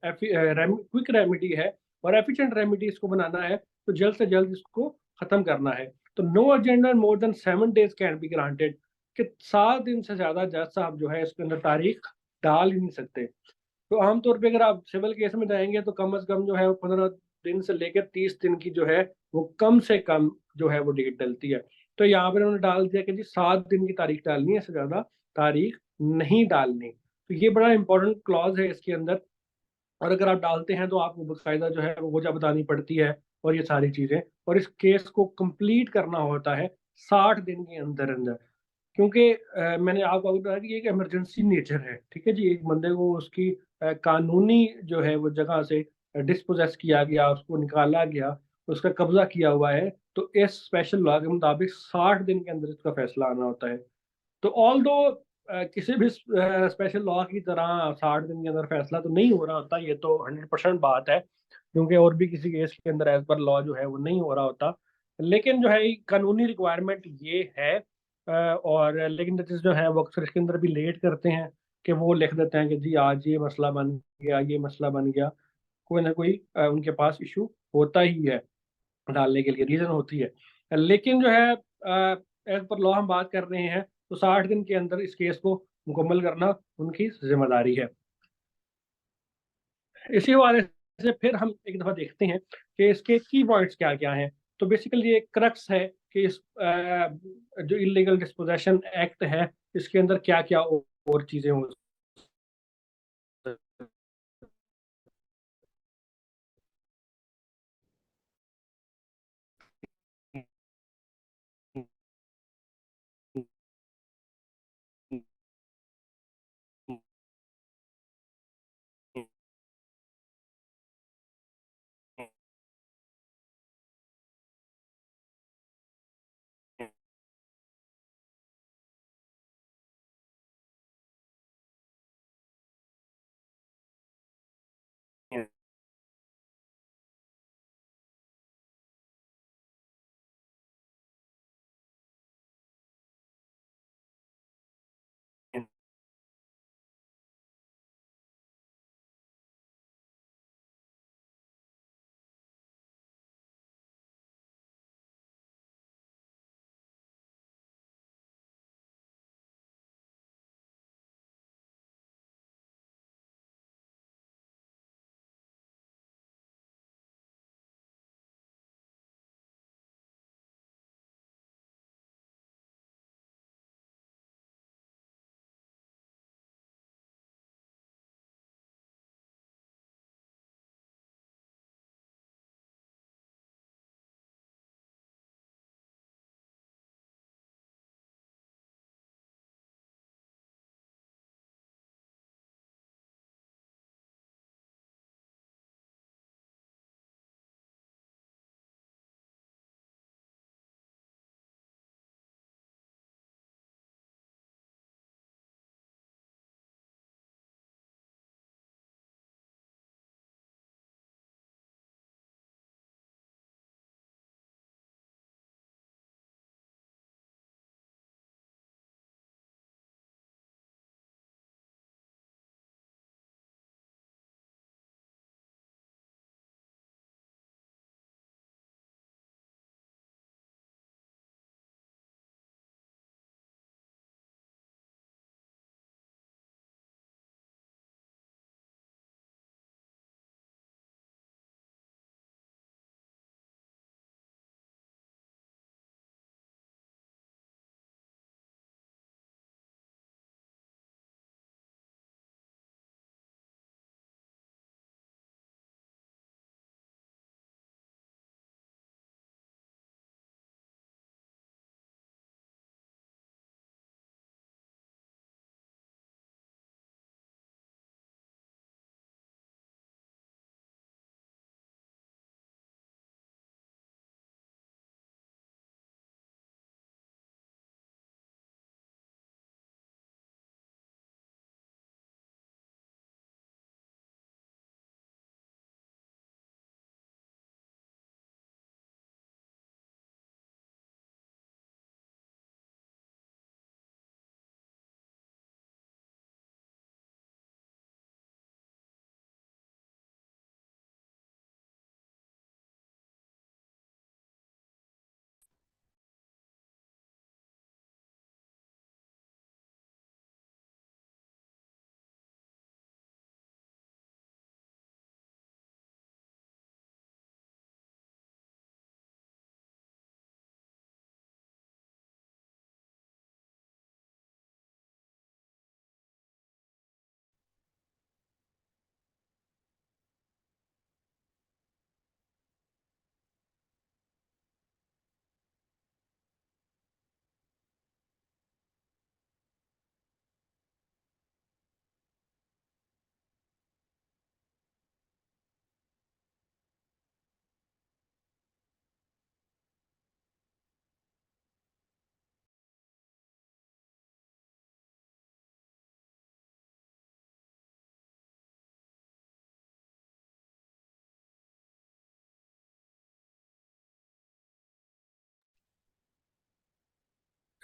quick remedy है और एफिशिएंट रेमिडी इसको बनाना है, तो जल्द से जल्द इसको खत्म करना है। तो no agenda more than 7 days can be granted, कि 7 दिन से ज्यादा जज साहब जो है इसके अंदर तारीख डाल ही नहीं सकते। तो आमतौर पे अगर आप सिविल केस में जाएंगे तो कम से कम जो है वो 15 दिन से लेकर 30 दिन की जो है वो कम से कम जो है वो डेट डलती है। तो यहाँ पर उन्होंने डाल दिया कि जी 7 दिन की तारीख डालनी है, इससे ज्यादा तारीख नहीं डालनी। तो ये बड़ा इंपॉर्टेंट क्लॉज है इसके अंदर। और अगर आप डालते हैं तो आपको बाकायदा जो है वो वजह बतानी पड़ती है और ये सारी चीजें, और इस केस को कंप्लीट करना होता है 60 दिन के अंदर अंदर। क्योंकि मैंने आपको बताया कि ये एक इमरजेंसी नेचर है, ठीक है जी। एक बंदे को उसकी कानूनी जो है वो जगह से डिस्पोजेस किया गया, उसको निकाला गया, उसका कब्जा किया हुआ है। तो इस स्पेशल लॉ के मुताबिक 60 दिन के अंदर इसका फैसला आना होता है। तो ऑल दो किसी भी स्पेशल लॉ की तरह 60 दिन के अंदर फैसला तो नहीं हो रहा होता, ये तो 100% बात है, क्योंकि और भी किसी केस के अंदर एज पर लॉ जो है वो नहीं हो रहा होता। लेकिन जो है कानूनी रिक्वायरमेंट ये है। और लेकिन जजेस जो है वो अक्सर इसके अंदर भी लेट करते हैं कि वो लिख देते हैं कि जी आज ये मसला बन गया, ये मसला बन गया। कोई ना कोई उनके पास इशू होता ही है, डालने के लिए रीजन होती है। लेकिन जो है एज पर लॉ हम बात कर रहे हैं, तो 60 दिन के अंदर इस केस को मुकम्मल करना उनकी जिम्मेदारी है। इसी हवाले से फिर हम एक दफा देखते हैं कि इसके की पॉइंट्स क्या क्या हैं। तो बेसिकली ये क्रक्स है कि इस जो इलीगल डिस्पोजेशन एक्ट है इसके अंदर क्या क्या और चीजें हो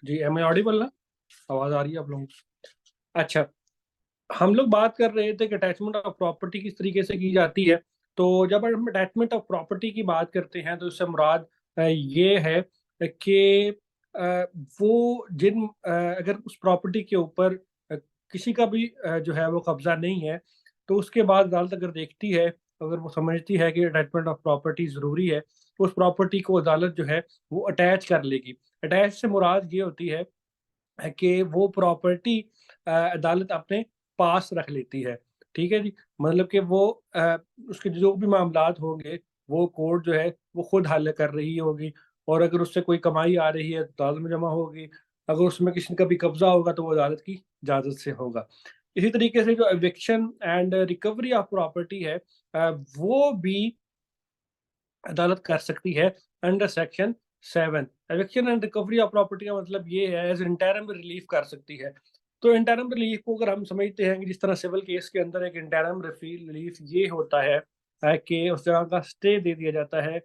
जी, एम आई ऑडिबल ना? आवाज आ रही है आप लोगों को? अच्छा, हम लोग बात कर रहे थे कि अटैचमेंट ऑफ प्रॉपर्टी किस तरीके से की जाती है। तो जब हम अटैचमेंट ऑफ प्रॉपर्टी की बात करते हैं तो इससे मुराद ये है कि अ, वो अगर उस प्रॉपर्टी के ऊपर किसी का भी जो है वो कब्जा नहीं है, तो उसके बाद अदालत अगर देखती है, अगर वो समझती है कि अटैचमेंट ऑफ प्रॉपर्टी ज़रूरी है, तो उस प्रॉपर्टी को अदालत जो है वो अटैच कर लेगी। अटैच से मुराद ये होती है कि वो प्रॉपर्टी अदालत अपने पास रख लेती है। ठीक है जी? मतलब कि वो उसके जो भी मामलात होंगे, वो कोर्ट जो है वो खुद हल कर रही होगी, और अगर उससे कोई कमाई आ रही है तो अदालत में जमा होगी। अगर उसमें किसी का भी कब्ज़ा होगा तो वो अदालत की इजाज़त से होगा। इसी तरीके से जो eviction and recovery of property है, वो भी अदालत कर सकती है under section 7। Eviction and recovery of property का मतलब ये है एज इंटरिम रिलीफ कर सकती है। तो इंटरिम रिलीफ को अगर हम समझते हैं कि जिस तरह सिविल केस के अंदर एक इंटरिम रिलीफ ये होता है कि उस जगह का स्टे दे दिया जाता है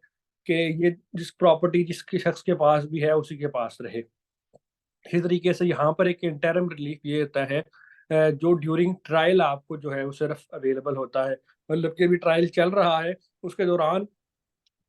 कि ये जिस प्रॉपर्टी जिसके शख्स के पास भी है उसी के पास रहे। इसी तरीके से यहाँ पर एक इंटरिम रिलीफ ये होता है जो ड्यूरिंग ट्रायल आपको जो है वो सिर्फ अवेलेबल होता है। मतलब कि अभी ट्रायल चल रहा है, उसके दौरान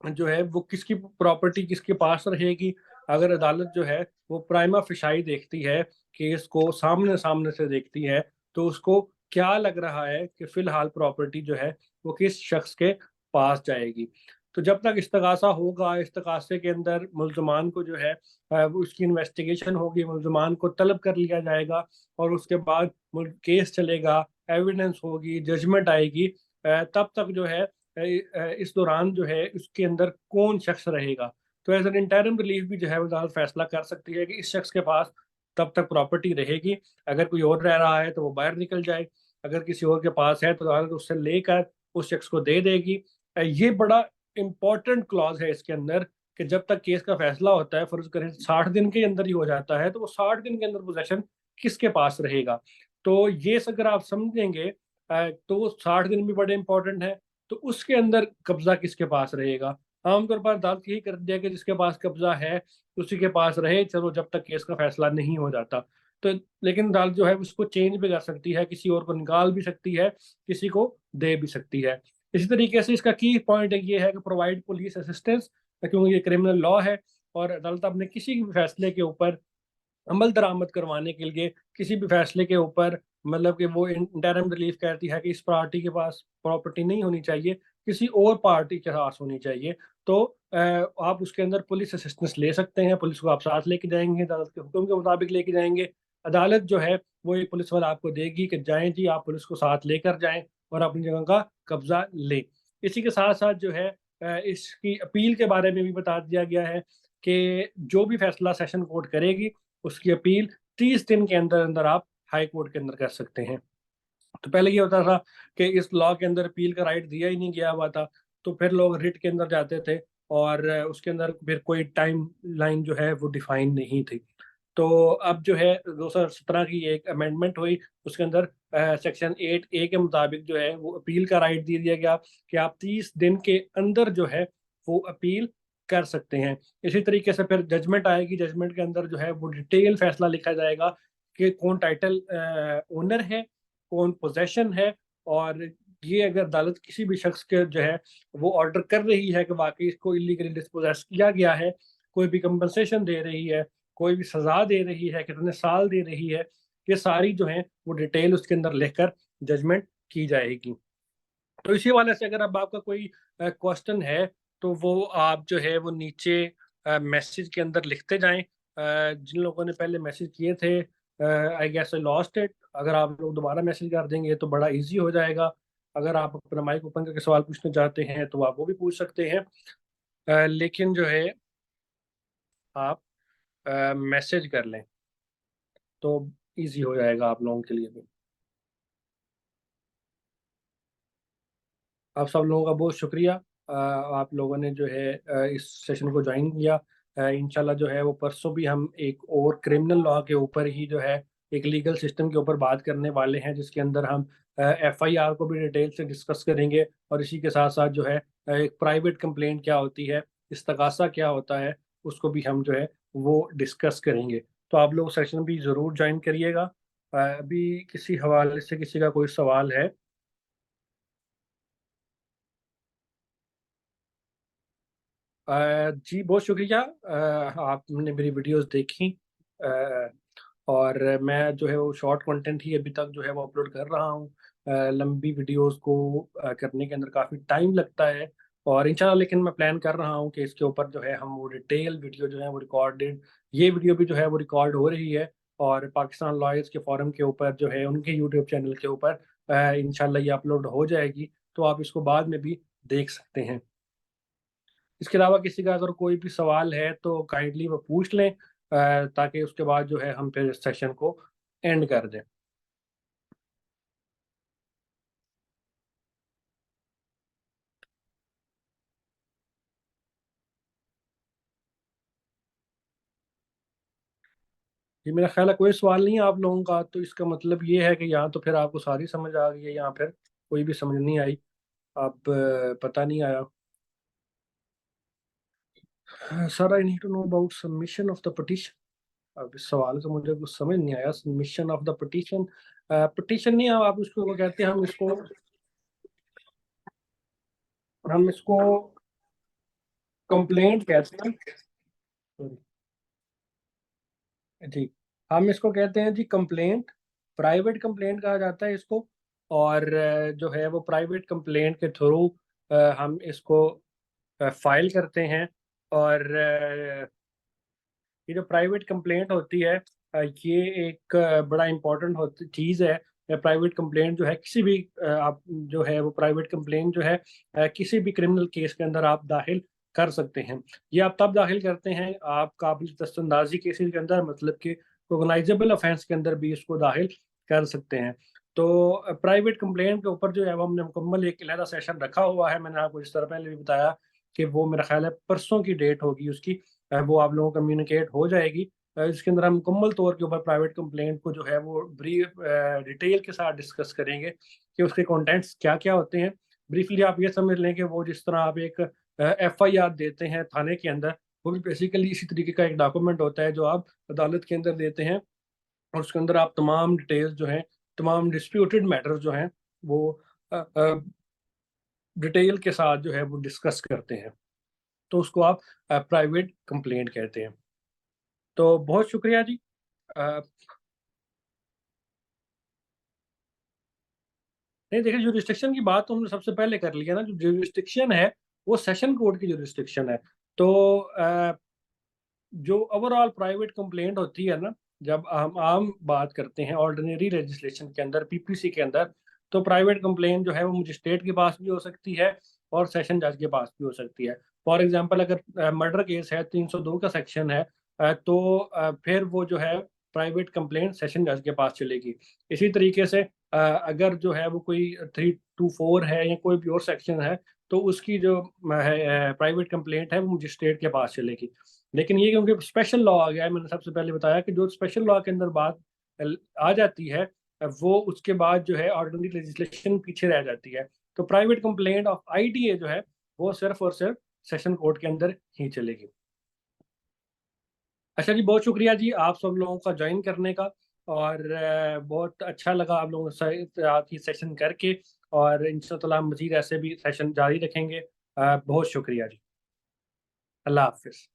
जो है वो किसकी प्रॉपर्टी किसके पास रहेगी। अगर अदालत जो है वो प्राइमा फिशाई देखती है, केस को सामने सामने से देखती है, तो उसको क्या लग रहा है कि फिलहाल प्रॉपर्टी जो है वो किस शख्स के पास जाएगी। तो जब तक इस्तगासा होगा, इस्तगासे के अंदर मुल्ज़मान को जो है वो उसकी इन्वेस्टिगेशन होगी, मुल्ज़मान को तलब कर लिया जाएगा, और उसके बाद केस चलेगा, एविडेंस होगी, जजमेंट आएगी। तब तक जो है इस दौरान जो है उसके अंदर कौन शख्स रहेगा। तो एज एन इंटरिम रिलीफ भी जो है वो अदालत फैसला कर सकती है कि इस शख्स के पास तब तक प्रॉपर्टी रहेगी, अगर कोई और रह रहा है तो वो बाहर निकल जाए, अगर किसी और के पास है तो अदालत उससे लेकर उस शख्स को दे देगी। ये बड़ा इंपॉर्टेंट क्लॉज है इसके अंदर कि जब तक केस का फैसला होता है, फर्ज करें 60 दिन के अंदर ही हो जाता है, तो वो 60 दिन के अंदर पोजेशन किसके पास रहेगा। तो ये अगर आप समझेंगे तो वो 60 दिन भी बड़े इंपॉर्टेंट है। तो उसके अंदर कब्जा किसके पास रहेगा। आमतौर पर अदालत यही कर दिया कि जिसके पास कब्जा है उसी के पास रहे, चलो जब तक केस का फैसला नहीं हो जाता। तो लेकिन अदालत जो है उसको चेंज भी कर सकती है, किसी और को निकाल भी सकती है, किसी को दे भी सकती है। इसी तरीके से इसका की पॉइंट ये है कि प्रोवाइड पुलिस असिस्टेंस, क्योंकि ये क्रिमिनल लॉ है, और अदालत अपने किसी भी फैसले के ऊपर अमल दरामद करवाने के लिए, किसी भी फैसले के ऊपर, मतलब कि वो इंटरिम रिलीफ कहती है कि इस पार्टी के पास प्रॉपर्टी नहीं होनी चाहिए, किसी और पार्टी के पास होनी चाहिए। तो आप उसके अंदर पुलिस असिस्टेंस ले सकते हैं, पुलिस को आप साथ लेके जाएंगे, अदालत के हुक्म के मुताबिक लेके जाएंगे। अदालत जो है वो एक पुलिस वाला आपको देगी कि जाएं जी, आप पुलिस को साथ लेकर जाएं और अपनी जगह का कब्जा लें। इसी के साथ साथ जो है इसकी अपील के बारे में भी बता दिया गया है कि जो भी फैसला सेशन कोर्ट करेगी, उसकी अपील 30 दिन के अंदर अंदर आप हाई कोर्ट के अंदर कर सकते हैं। तो पहले ये होता था कि इस लॉ के अंदर अपील का राइट दिया ही नहीं गया हुआ था, तो फिर लोग रिट के अंदर जाते थे, और उसके अंदर फिर कोई टाइम लाइन जो है वो डिफाइन नहीं थी। तो अब जो है 2017 की एक अमेंडमेंट हुई, उसके अंदर सेक्शन 8A के मुताबिक जो है वो अपील का राइट दे दिया गया कि आप 30 दिन के अंदर जो है वो अपील कर सकते हैं। इसी तरीके से फिर जजमेंट आएगी, जजमेंट के अंदर जो है वो डिटेल फैसला लिखा जाएगा कि कौन टाइटल ओनर है, कौन पोजेशन है, और ये अगर अदालत किसी भी शख्स के जो है वो ऑर्डर कर रही है कि वाकई इसको इलीगली डिस्पोजेस किया गया है, कोई भी कंपनसेशन दे रही है, कोई भी सजा दे रही है, कितने साल दे रही है, ये सारी जो है वो डिटेल उसके अंदर लिखकर जजमेंट की जाएगी। तो इसी वाले से अगर अब आपका कोई क्वेश्चन है तो वो आप जो है वो नीचे मैसेज के अंदर लिखते जाएं। जिन लोगों ने पहले मैसेज किए थे, I guess I lost it, अगर आप लोग दोबारा मैसेज कर देंगे तो बड़ा इजी हो जाएगा। अगर आप अपना माइक ओपन करके सवाल पूछना चाहते हैं तो आप वो भी पूछ सकते हैं, लेकिन जो है आप मैसेज कर लें तो इजी हो जाएगा आप लोगों के लिए भी। आप सब लोगों का बहुत शुक्रिया। आप लोगों ने जो है इस सेशन को ज्वाइन किया। इंशाल्लाह जो है वो परसों भी हम एक और क्रिमिनल लॉ के ऊपर ही जो है एक लीगल सिस्टम के ऊपर बात करने वाले हैं, जिसके अंदर हम FIR को भी डिटेल से डिस्कस करेंगे, और इसी के साथ साथ जो है एक प्राइवेट कंप्लेंट क्या होती है, इस्तगासा क्या होता है, उसको भी हम जो है वो डिस्कस करेंगे। तो आप लोग सेशन भी ज़रूर ज्वाइन करिएगा। अभी किसी हवाले से किसी का कोई सवाल है? जी बहुत शुक्रिया, आपने मेरी वीडियोस देखी। अ, और मैं जो है वो शॉर्ट कंटेंट ही अभी तक जो है वो अपलोड कर रहा हूँ। लंबी वीडियोस को करने के अंदर काफ़ी टाइम लगता है। और इंशाल्लाह लेकिन मैं प्लान कर रहा हूँ कि इसके ऊपर जो है हम वो डिटेल वीडियो जो है वो रिकॉर्डेड, ये वीडियो भी जो है वो रिकॉर्ड हो रही है और पाकिस्तान लॉयर्स के फोरम के ऊपर जो है उनके यूट्यूब चैनल के ऊपर इंशाल्लाह ये अपलोड हो जाएगी, तो आप इसको बाद में भी देख सकते हैं। इसके अलावा किसी का अगर कोई भी सवाल है तो काइंडली वो पूछ लें, ताकि उसके बाद जो है हम फिर इस सेशन को एंड कर दें। ये मेरा ख्याल है कोई सवाल नहीं है आप लोगों का, तो इसका मतलब ये है कि यहाँ तो फिर आपको सारी समझ आ गई है, यहाँ फिर कोई भी समझ नहीं आई। अब पता नहीं आया। Sir I need to know about submission of the petition. अब इस सवाल का मुझे कुछ समझ नहीं आया। Submission of the petition, petition नहीं, आप उसको वो कहते हैं, हम इसको कंप्लेंट कहते हैं। Sorry, जी, हम इसको कहते हैं जी कंप्लेंट। प्राइवेट कंप्लेंट कहा जाता है इसको। और जो है वो प्राइवेट कंप्लेंट के थ्रू हम इसको फाइल करते हैं। और ये जो प्राइवेट कंप्लेंट होती है, ये एक बड़ा इम्पोर्टेंट होती चीज़ है। प्राइवेट कंप्लेंट जो है किसी भी आप जो है वो प्राइवेट कंप्लेंट जो है किसी भी क्रिमिनल केस के अंदर आप दाखिल कर सकते हैं। ये आप तब दाखिल करते हैं आप काबिल दस्तंदाजी केसेस के अंदर, मतलब कि कोगनाइजेबल ऑफेंस के अंदर भी इसको दाखिल कर सकते हैं। तो प्राइवेट कंप्लेंट के ऊपर जो है वो हमने मुकम्मल एक अलहदा सेशन रखा हुआ है। मैंने आपको इस तरह पहले भी बताया कि वो मेरा ख्याल है परसों की डेट होगी उसकी, वो आप लोगों को कम्युनिकेट हो जाएगी। इसके अंदर हम मुकम्मल तौर के ऊपर प्राइवेट कंप्लेंट को जो है वो ब्रीफ डिटेल के साथ डिस्कस करेंगे कि उसके कंटेंट्स क्या क्या होते हैं। ब्रीफली आप ये समझ लें कि वो जिस तरह आप एक एफआईआर देते हैं थाने के अंदर, वो भी बेसिकली इसी तरीके का एक डॉक्यूमेंट होता है जो आप अदालत के अंदर देते हैं। और उसके अंदर आप तमाम डिटेल्स जो हैं, तमाम डिस्प्यूटेड मैटर जो हैं, वो डिटेल के साथ जो है वो डिस्कस करते हैं। तो उसको आप प्राइवेट कंप्लेंट कहते हैं। तो बहुत शुक्रिया जी। अ, नहीं देखिए, जुरिस्डिक्शन की बात तो हमने सबसे पहले कर लिया ना। जो जुरिस्डिक्शन है वो सेशन कोर्ट की जुरिस्डिक्शन है। तो जो ओवरऑल प्राइवेट कंप्लेंट होती है ना, जब हम आम बात करते हैं ऑर्डिनरी लेजिस्लेशन के अंदर, पीपीसी के अंदर, तो प्राइवेट कंप्लेंट जो है वो मजिस्ट्रेट के पास भी हो सकती है और सेशन जज के पास भी हो सकती है। फॉर एग्जांपल अगर मर्डर केस है, 302 का सेक्शन है, तो फिर वो जो है प्राइवेट कंप्लेंट सेशन जज के पास चलेगी। इसी तरीके से अगर जो है वो कोई 324 है या कोई भी और सेक्शन है, तो उसकी जो है प्राइवेट कंप्लेंट है वो मजिस्ट्रेट के पास चलेगी। लेकिन ये क्योंकि स्पेशल लॉ आ गया है, मैंने सबसे पहले बताया कि जो स्पेशल लॉ के अंदर बात आ जाती है, वो उसके बाद जो है ऑर्डिनरी लेजिस्लेशन पीछे रह जाती है। तो प्राइवेट कंप्लेंट ऑफ आईटीए जो है वो सिर्फ और सिर्फ सेशन कोर्ट के अंदर ही चलेगी। अच्छा जी, बहुत शुक्रिया जी आप सब लोगों का ज्वाइन करने का। और बहुत अच्छा लगा आप लोगों से साथ ही सेशन करके। और इंशाल्लाह मजीद ऐसे भी सेशन जारी रखेंगे। बहुत शुक्रिया जी। अल्लाह हाफिज़।